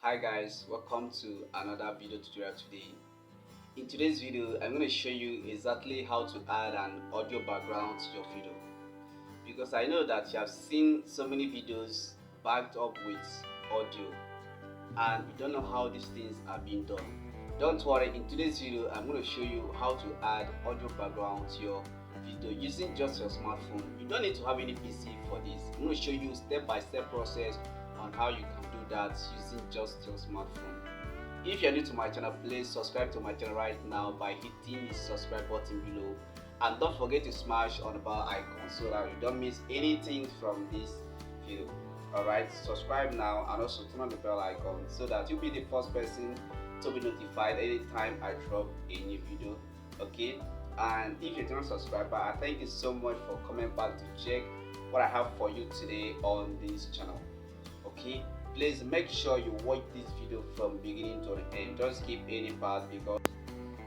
Hi guys, welcome to another video tutorial today. In today's video, I'm going to show you exactly how to add an audio background to your video, because I know that you have seen so many videos backed up with audio and you don't know how these things are being done. Don't worry, in today's video I'm going to show you how to add audio background to your video using just your smartphone. You don't need to have any PC for this. I'm going to show you step-by-step process on how you can do that using just your smartphone. If you're new to my channel, please subscribe to my channel right now by hitting the subscribe button below, and don't forget to smash on the bell icon so that you don't miss anything from this video. Alright, subscribe now and also turn on the bell icon so that you'll be the first person to be notified anytime I drop a new video. Okay, and if you're not a subscriber, I thank you so much for coming back to check what I have for you today on this channel. Okay, please make sure you watch this video from beginning to the end. Don't skip any part, because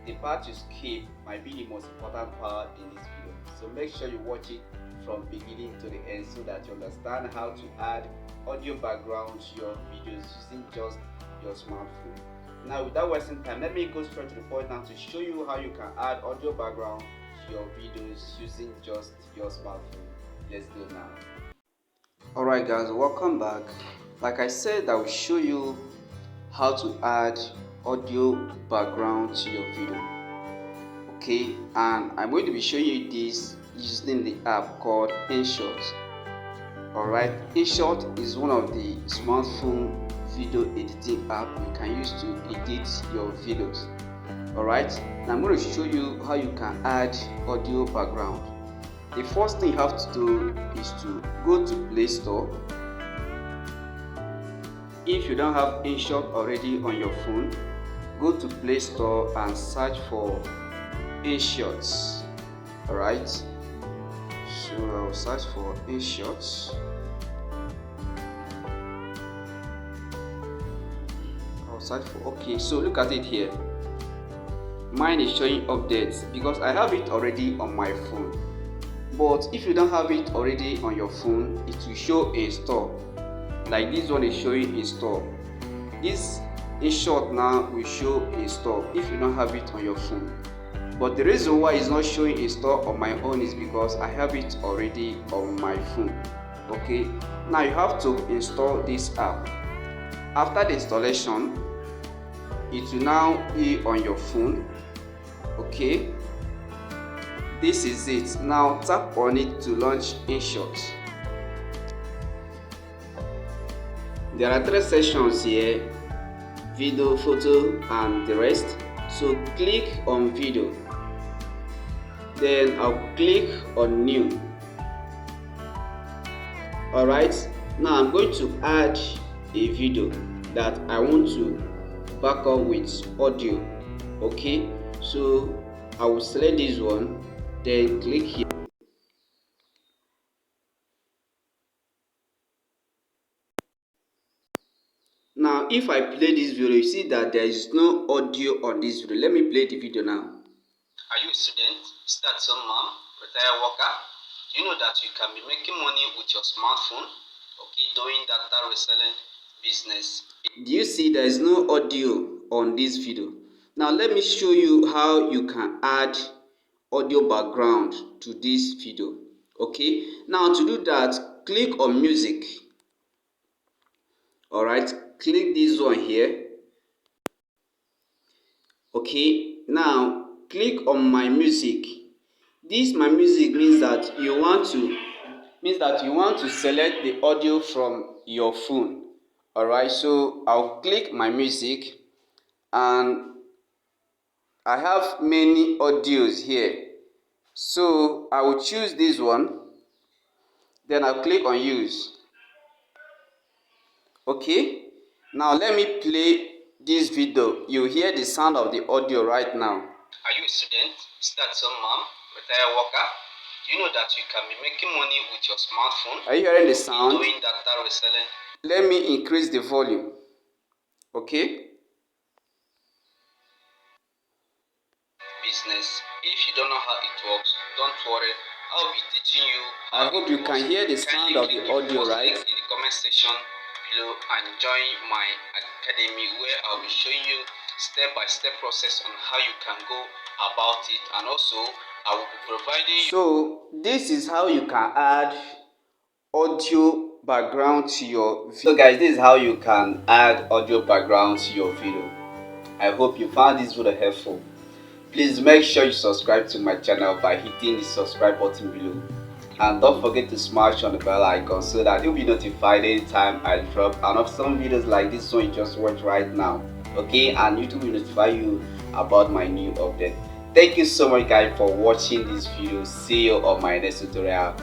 the part you skip might be the most important part in this video. So make sure you watch it from beginning to the end so that you understand how to add audio background to your videos using just your smartphone. Now, without wasting time, let me go straight to the point now to show you how you can add audio background to your videos using just your smartphone. Let's go now. Alright guys, welcome back. Like I said, I will show you how to add audio background to your video. Okay, and I'm going to be showing you this using the app called InShot. Alright, InShot is one of the smartphone video editing app you can use to edit your videos. Alright, now I'm going to show you how you can add audio background. The first thing you have to do is to go to Play Store. If you don't have InShot already on your phone, go to Play Store and search for InShot. Alright, so I'll search for InShot. Okay, so look at it here. Mine is showing updates because I have it already on my phone. But if you don't have it already on your phone, it will show install. Like this one is showing install. This InShot now will show install if you don't have it on your phone. But the reason why it's not showing install on my own is because I have it already on my phone. Okay, now you have to install this app. After the installation, it will now be on your phone. Okay, this is it. Now tap on it to launch InShot. There are three sections here: video, photo, and the rest. So click on video, then I'll click on new. Alright, now I'm going to add a video that I want to back up with audio. Okay, so I will select this one, then click here. Now if I play this video, you see that there is no audio on this video. Let me play the video now. Are you a student, start-at-home mom, retired worker? Do you know that you can be making money with your smartphone? Okay, doing data reselling business. Do you see there is no audio on this video? Now let me show you how you can add audio background to this video. Okay, now to do that, click on music. Alright, click this one here. Okay, now click on my music. This my music means that you want to select the audio from your phone. Alright, so I'll click my music, and I have many audios here. So I will choose this one, then I'll click on use. Okay, now let me play this video. You hear the sound of the audio right now. Are you a student, start-at-home mom, retired worker? Do you know that you can be making money with your smartphone? Are you hearing the sound? Doing data reselling. Let me increase the volume. Okay. Business. If you don't know how it works, don't worry. I'll be teaching you. I hope you can hear the sound of the audio, right? In the comment section below and join my Academy, where I'll be showing you step-by-step process on how you can go about it, and also I will be providing you. So this is how you can add audio background to your video. So guys, this is how you can add audio background to your video. I hope you found this video helpful. Please make sure you subscribe to my channel by hitting the subscribe button below, and don't forget to smash on the bell icon so that you'll be notified anytime I drop some videos like this one you just watched right now. Okay, and YouTube will notify you about my new update. Thank you so much guys for watching this video. See you on my next tutorial.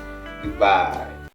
Goodbye.